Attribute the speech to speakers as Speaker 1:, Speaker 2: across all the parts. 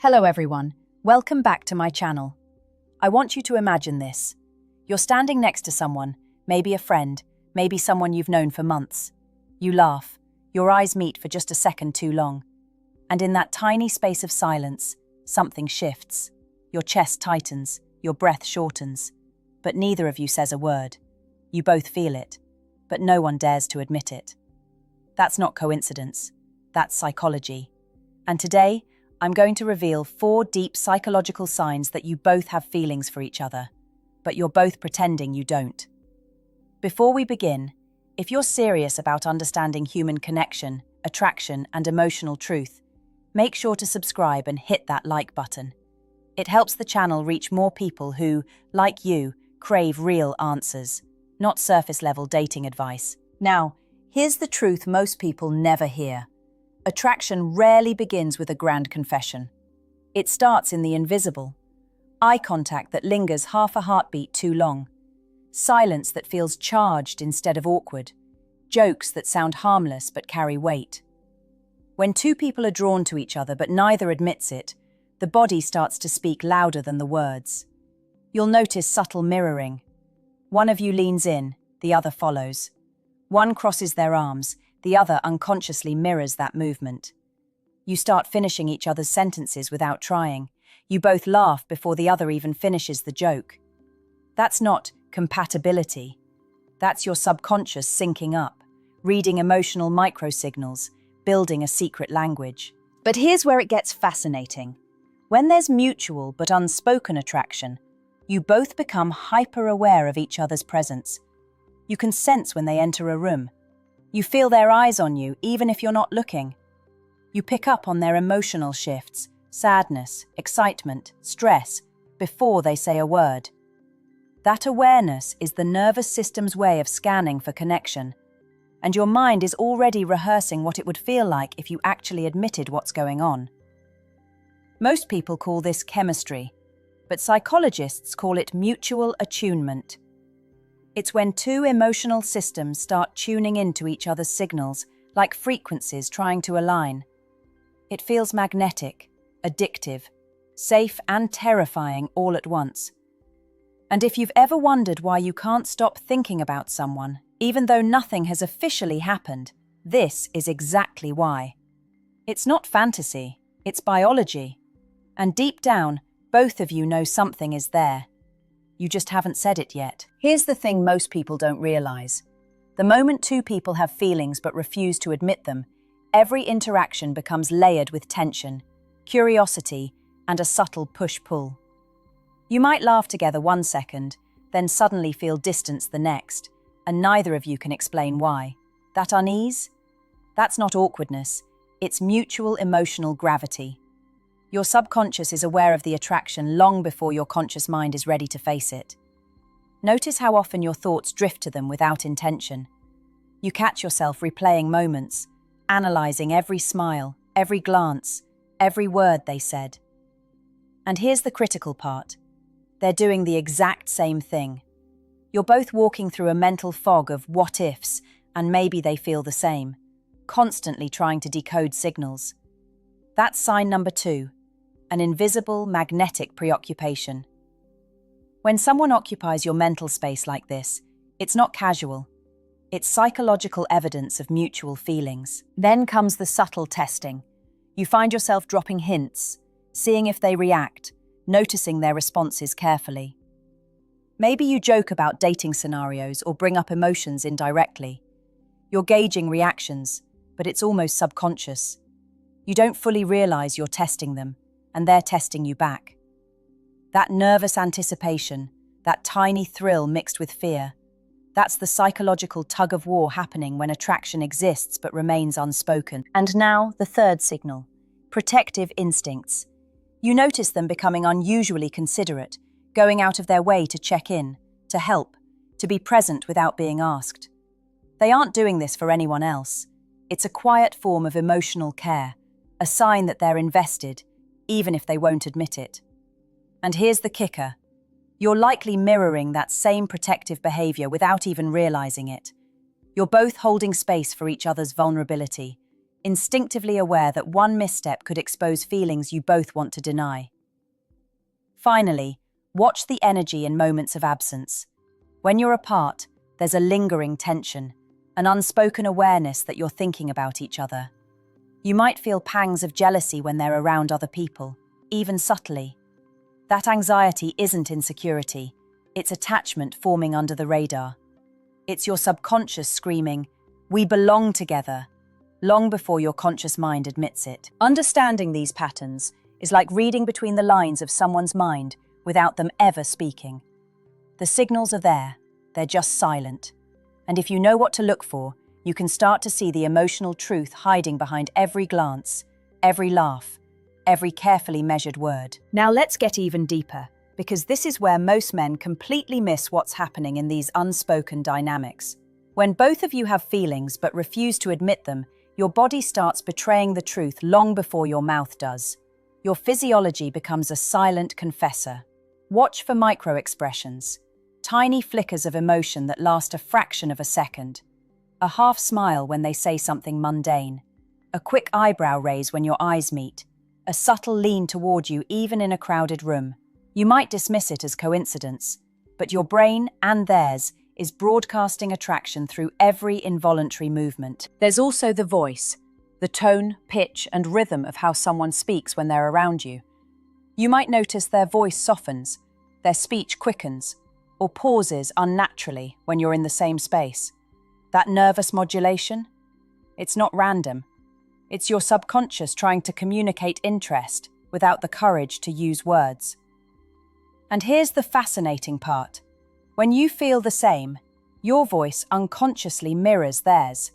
Speaker 1: Hello everyone, welcome back to my channel. I want you to imagine this. You're standing next to someone, maybe a friend, maybe someone you've known for months. You laugh, your eyes meet for just a second too long. And in that tiny space of silence, something shifts. Your chest tightens, your breath shortens. But neither of you says a word. You both feel it, but no one dares to admit it. That's not coincidence, that's psychology. And today, I'm going to reveal 4 deep psychological signs that you both have feelings for each other, but you're both pretending you don't. Before we begin, if you're serious about understanding human connection, attraction, and emotional truth, make sure to subscribe and hit that like button. It helps the channel reach more people who, like you, crave real answers, not surface-level dating advice. Now, here's the truth most people never hear. Attraction rarely begins with a grand confession. It starts in the invisible. Eye contact that lingers half a heartbeat too long. Silence that feels charged instead of awkward. Jokes that sound harmless but carry weight. When 2 people are drawn to each other but neither admits it, the body starts to speak louder than the words. You'll notice subtle mirroring. One of you leans in, the other follows. One crosses their arms, the other unconsciously mirrors that movement. You start finishing each other's sentences without trying. You both laugh before the other even finishes the joke. That's not compatibility. That's your subconscious syncing up, reading emotional microsignals, building a secret language. But here's where it gets fascinating. When there's mutual but unspoken attraction, you both become hyper-aware of each other's presence. You can sense when they enter a room. You feel their eyes on you, even if you're not looking. You pick up on their emotional shifts, sadness, excitement, stress, before they say a word. That awareness is the nervous system's way of scanning for connection, and your mind is already rehearsing what it would feel like if you actually admitted what's going on. Most people call this chemistry, but psychologists call it mutual attunement. It's when 2 emotional systems start tuning into each other's signals, like frequencies trying to align. It feels magnetic, addictive, safe and terrifying all at once. And if you've ever wondered why you can't stop thinking about someone, even though nothing has officially happened, this is exactly why. It's not fantasy, it's biology. And deep down, both of you know something is there. You just haven't said it yet. Here's the thing most people don't realize. The moment 2 people have feelings but refuse to admit them, every interaction becomes layered with tension, curiosity, and a subtle push-pull. You might laugh together one second, then suddenly feel distance the next, and neither of you can explain why. That unease? That's not awkwardness, it's mutual emotional gravity. Your subconscious is aware of the attraction long before your conscious mind is ready to face it. Notice how often your thoughts drift to them without intention. You catch yourself replaying moments, analyzing every smile, every glance, every word they said. And here's the critical part. They're doing the exact same thing. You're both walking through a mental fog of what-ifs, and maybe they feel the same, constantly trying to decode signals. That's sign number 2. An invisible, magnetic preoccupation. When someone occupies your mental space like this, it's not casual. It's psychological evidence of mutual feelings. Then comes the subtle testing. You find yourself dropping hints, seeing if they react, noticing their responses carefully. Maybe you joke about dating scenarios or bring up emotions indirectly. You're gauging reactions, but it's almost subconscious. You don't fully realize you're testing them, and they're testing you back. That nervous anticipation, that tiny thrill mixed with fear, that's the psychological tug-of-war happening when attraction exists but remains unspoken. And now, the 3rd signal, protective instincts. You notice them becoming unusually considerate, going out of their way to check in, to help, to be present without being asked. They aren't doing this for anyone else. It's a quiet form of emotional care, a sign that they're invested, even if they won't admit it. And here's the kicker. You're likely mirroring that same protective behavior without even realizing it. You're both holding space for each other's vulnerability, instinctively aware that one misstep could expose feelings you both want to deny. Finally, watch the energy in moments of absence. When you're apart, there's a lingering tension, an unspoken awareness that you're thinking about each other. You might feel pangs of jealousy when they're around other people, even subtly. That anxiety isn't insecurity, it's attachment forming under the radar. It's your subconscious screaming, "We belong together," long before your conscious mind admits it. Understanding these patterns is like reading between the lines of someone's mind without them ever speaking. The signals are there, they're just silent. And if you know what to look for, you can start to see the emotional truth hiding behind every glance, every laugh, every carefully measured word. Now let's get even deeper, because this is where most men completely miss what's happening in these unspoken dynamics. When both of you have feelings but refuse to admit them, your body starts betraying the truth long before your mouth does. Your physiology becomes a silent confessor. Watch for micro-expressions, tiny flickers of emotion that last a fraction of a second. A half smile when they say something mundane, a quick eyebrow raise when your eyes meet, a subtle lean toward you even in a crowded room. You might dismiss it as coincidence, but your brain and theirs is broadcasting attraction through every involuntary movement. There's also the voice, the tone, pitch, and rhythm of how someone speaks when they're around you. You might notice their voice softens, their speech quickens, or pauses unnaturally when you're in the same space. That nervous modulation? It's not random. It's your subconscious trying to communicate interest without the courage to use words. And here's the fascinating part. When you feel the same, your voice unconsciously mirrors theirs.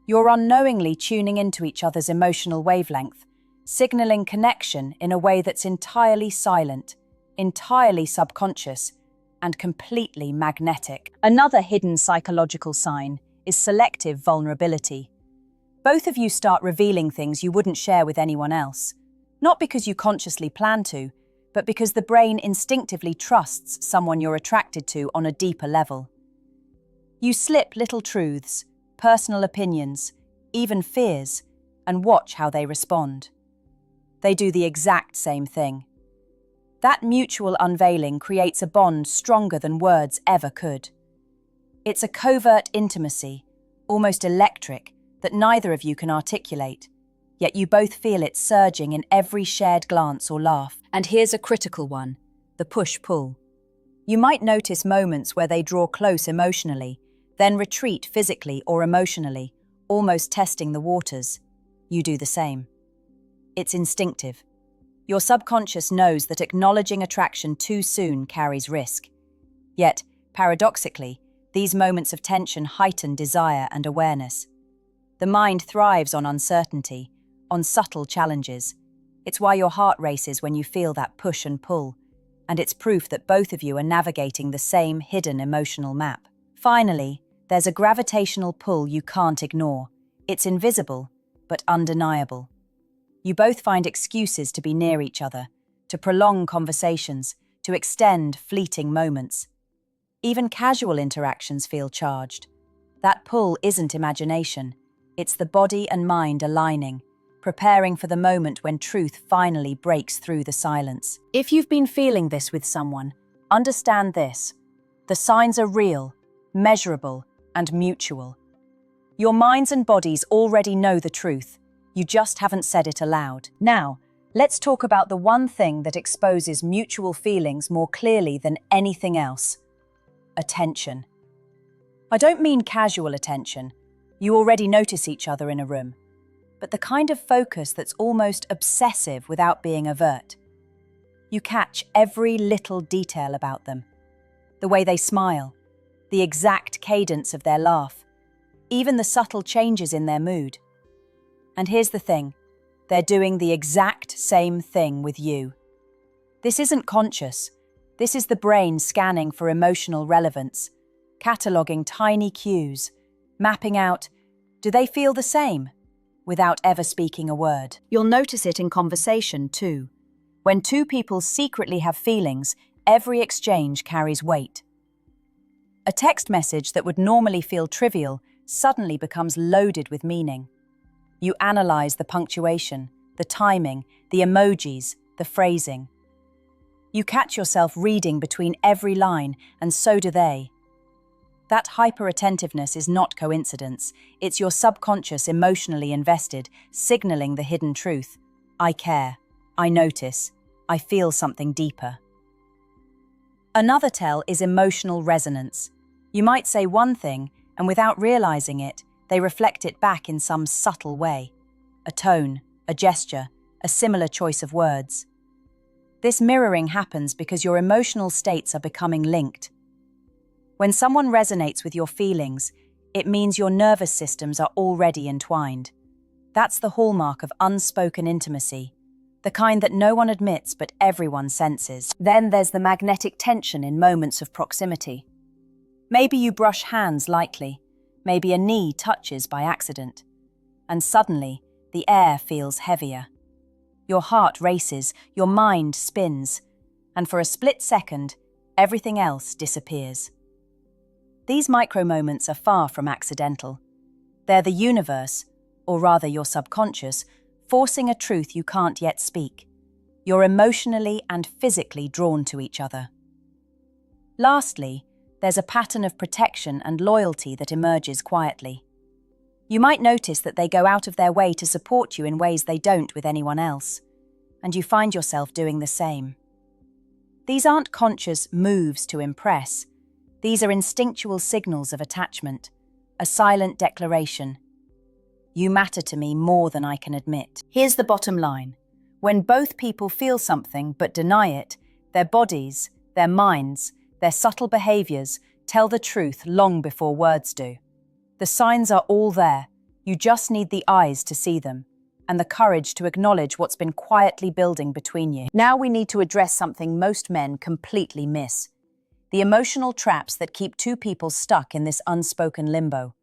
Speaker 1: You're unknowingly tuning into each other's emotional wavelength, signaling connection in a way that's entirely silent, entirely subconscious, and completely magnetic. Another hidden psychological sign is selective vulnerability. Both of you start revealing things you wouldn't share with anyone else, not because you consciously plan to, but because the brain instinctively trusts someone you're attracted to on a deeper level. You slip little truths, personal opinions, even fears, and watch how they respond. They do the exact same thing. That mutual unveiling creates a bond stronger than words ever could. It's a covert intimacy, almost electric, that neither of you can articulate, yet you both feel it surging in every shared glance or laugh. And here's a critical one, the push-pull. You might notice moments where they draw close emotionally, then retreat physically or emotionally, almost testing the waters. You do the same. It's instinctive. Your subconscious knows that acknowledging attraction too soon carries risk. Yet, paradoxically, these moments of tension heighten desire and awareness. The mind thrives on uncertainty, on subtle challenges. It's why your heart races when you feel that push and pull, and it's proof that both of you are navigating the same hidden emotional map. Finally, there's a gravitational pull you can't ignore. It's invisible, but undeniable. You both find excuses to be near each other, to prolong conversations, to extend fleeting moments. Even casual interactions feel charged. That pull isn't imagination. It's the body and mind aligning, preparing for the moment when truth finally breaks through the silence. If you've been feeling this with someone, understand this. The signs are real, measurable, and mutual. Your minds and bodies already know the truth. You just haven't said it aloud. Now, let's talk about the one thing that exposes mutual feelings more clearly than anything else. Attention. I don't mean casual attention. You already notice each other in a room. But the kind of focus that's almost obsessive without being overt. You catch every little detail about them. The way they smile, the exact cadence of their laugh, even the subtle changes in their mood. And here's the thing, they're doing the exact same thing with you. This isn't conscious. This is the brain scanning for emotional relevance, cataloguing tiny cues, mapping out, do they feel the same? Without ever speaking a word. You'll notice it in conversation too. When two people secretly have feelings, every exchange carries weight. A text message that would normally feel trivial suddenly becomes loaded with meaning. You analyze the punctuation, the timing, the emojis, the phrasing. You catch yourself reading between every line, and so do they. That hyper-attentiveness is not coincidence. It's your subconscious emotionally invested, signaling the hidden truth. I care. I notice. I feel something deeper. Another tell is emotional resonance. You might say one thing, and without realizing it, they reflect it back in some subtle way. A tone, a gesture, a similar choice of words. This mirroring happens because your emotional states are becoming linked. When someone resonates with your feelings, it means your nervous systems are already entwined. That's the hallmark of unspoken intimacy, the kind that no one admits but everyone senses. Then there's the magnetic tension in moments of proximity. Maybe you brush hands lightly, maybe a knee touches by accident, and suddenly the air feels heavier. Your heart races, your mind spins, and for a split second, everything else disappears. These micro moments are far from accidental. They're the universe, or rather your subconscious, forcing a truth you can't yet speak. You're emotionally and physically drawn to each other. Lastly, there's a pattern of protection and loyalty that emerges quietly. You might notice that they go out of their way to support you in ways they don't with anyone else, and you find yourself doing the same. These aren't conscious moves to impress. These are instinctual signals of attachment, a silent declaration. You matter to me more than I can admit. Here's the bottom line. When both people feel something but deny it, their bodies, their minds, their subtle behaviors tell the truth long before words do. The signs are all there. You just need the eyes to see them, and the courage to acknowledge what's been quietly building between you. Now we need to address something most men completely miss: the emotional traps that keep two people stuck in this unspoken limbo.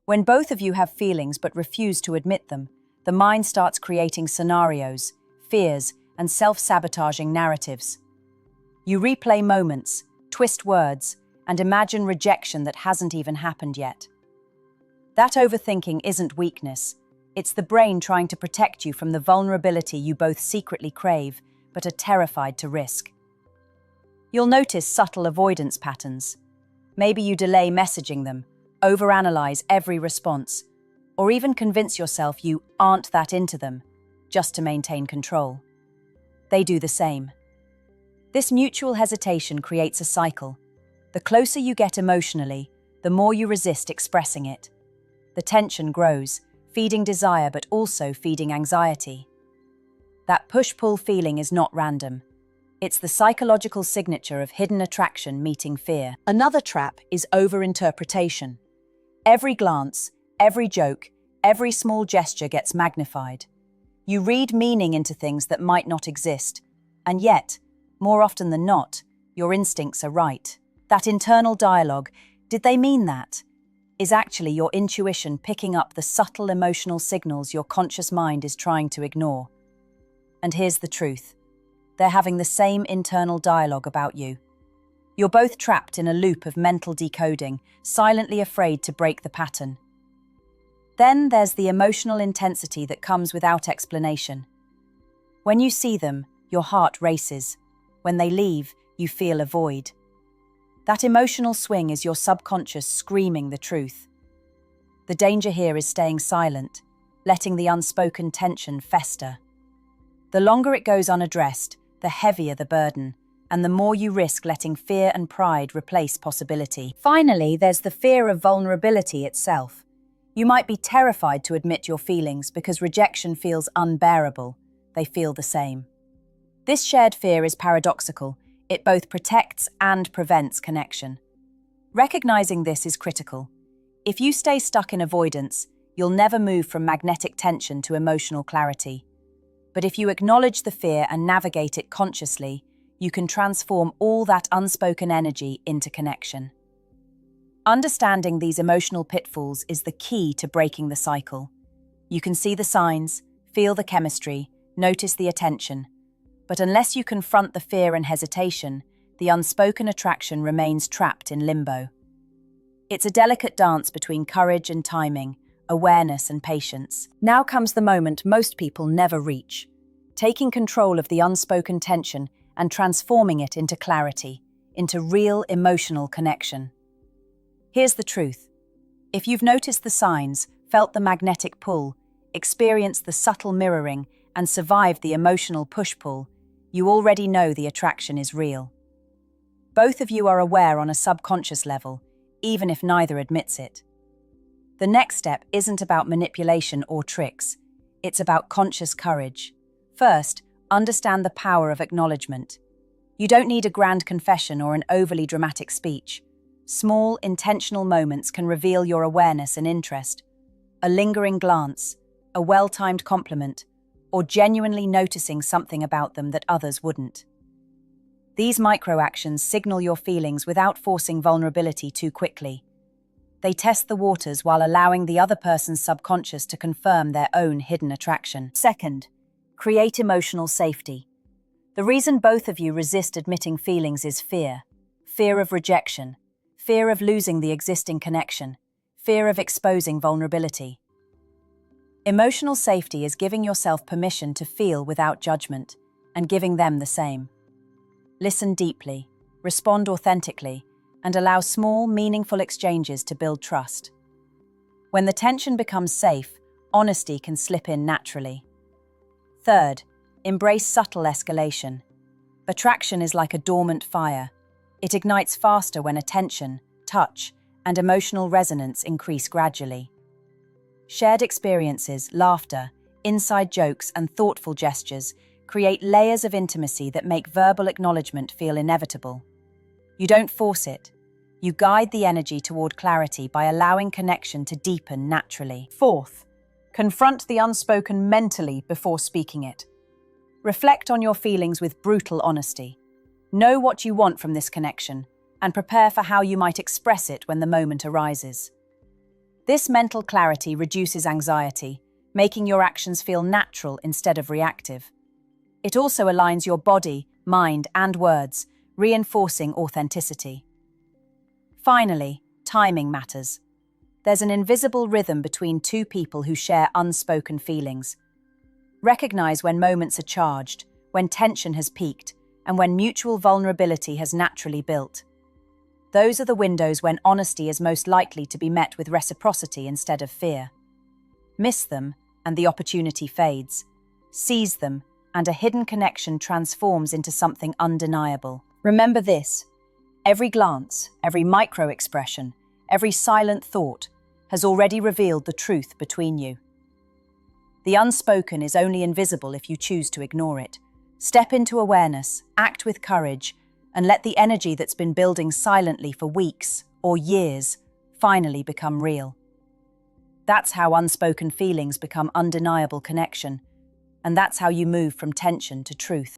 Speaker 1: When both of you have feelings but refuse to admit them, the mind starts creating scenarios, fears, and self-sabotaging narratives. You replay moments, twist words, and imagine rejection that hasn't even happened yet. That overthinking isn't weakness. It's the brain trying to protect you from the vulnerability you both secretly crave but are terrified to risk. You'll notice subtle avoidance patterns. Maybe you delay messaging them, overanalyze every response, or even convince yourself you aren't that into them, just to maintain control. They do the same. This mutual hesitation creates a cycle. The closer you get emotionally, the more you resist expressing it. The tension grows, feeding desire but also feeding anxiety. That push-pull feeling is not random. It's the psychological signature of hidden attraction meeting fear. Another trap is overinterpretation. Every glance, every joke, every small gesture gets magnified. You read meaning into things that might not exist, and yet, more often than not, your instincts are right. That internal dialogue, "Did they mean that?" is actually your intuition picking up the subtle emotional signals your conscious mind is trying to ignore. And here's the truth. They're having the same internal dialogue about you. You're both trapped in a loop of mental decoding, silently afraid to break the pattern. Then there's the emotional intensity that comes without explanation. When you see them, your heart races. When they leave, you feel a void. That emotional swing is your subconscious screaming the truth. The danger here is staying silent, letting the unspoken tension fester. The longer it goes unaddressed, the heavier the burden, and the more you risk letting fear and pride replace possibility. Finally, there's the fear of vulnerability itself. You might be terrified to admit your feelings because rejection feels unbearable. They feel the same. This shared fear is paradoxical. It both protects and prevents connection. Recognizing this is critical. If you stay stuck in avoidance, you'll never move from magnetic tension to emotional clarity. But if you acknowledge the fear and navigate it consciously, you can transform all that unspoken energy into connection. Understanding these emotional pitfalls is the key to breaking the cycle. You can see the signs, feel the chemistry, notice the attention. But unless you confront the fear and hesitation, the unspoken attraction remains trapped in limbo. It's a delicate dance between courage and timing, awareness, and patience. Now comes the moment most people never reach, taking control of the unspoken tension and transforming it into clarity, into real emotional connection. Here's the truth. If you've noticed the signs, felt the magnetic pull, experienced the subtle mirroring, and survived the emotional push-pull, you already know the attraction is real. Both of you are aware on a subconscious level, even if neither admits it. The next step isn't about manipulation or tricks. It's about conscious courage. First, understand the power of acknowledgement. You don't need a grand confession or an overly dramatic speech. Small, intentional moments can reveal your awareness and interest. A lingering glance, a well-timed compliment, or genuinely noticing something about them that others wouldn't. These micro-actions signal your feelings without forcing vulnerability too quickly. They test the waters while allowing the other person's subconscious to confirm their own hidden attraction. Second, create emotional safety. The reason both of you resist admitting feelings is fear. Fear of rejection, fear of losing the existing connection, fear of exposing vulnerability. Emotional safety is giving yourself permission to feel without judgment and giving them the same. Listen deeply, respond authentically, and allow small, meaningful exchanges to build trust. When the tension becomes safe, honesty can slip in naturally. Third, embrace subtle escalation. Attraction is like a dormant fire. It ignites faster when attention, touch, and emotional resonance increase gradually. Shared experiences, laughter, inside jokes, and thoughtful gestures create layers of intimacy that make verbal acknowledgement feel inevitable. You don't force it. You guide the energy toward clarity by allowing connection to deepen naturally. Fourth, confront the unspoken mentally before speaking it. Reflect on your feelings with brutal honesty. Know what you want from this connection and prepare for how you might express it when the moment arises. This mental clarity reduces anxiety, making your actions feel natural instead of reactive. It also aligns your body, mind, and words, reinforcing authenticity. Finally, timing matters. There's an invisible rhythm between two people who share unspoken feelings. Recognize when moments are charged, when tension has peaked, and when mutual vulnerability has naturally built. Those are the windows when honesty is most likely to be met with reciprocity instead of fear. Miss them, and the opportunity fades. Seize them, and a hidden connection transforms into something undeniable. Remember this: every glance, every micro-expression, every silent thought has already revealed the truth between you. The unspoken is only invisible if you choose to ignore it. Step into awareness, act with courage, and let the energy that's been building silently for weeks or years finally become real. That's how unspoken feelings become undeniable connection, and that's how you move from tension to truth.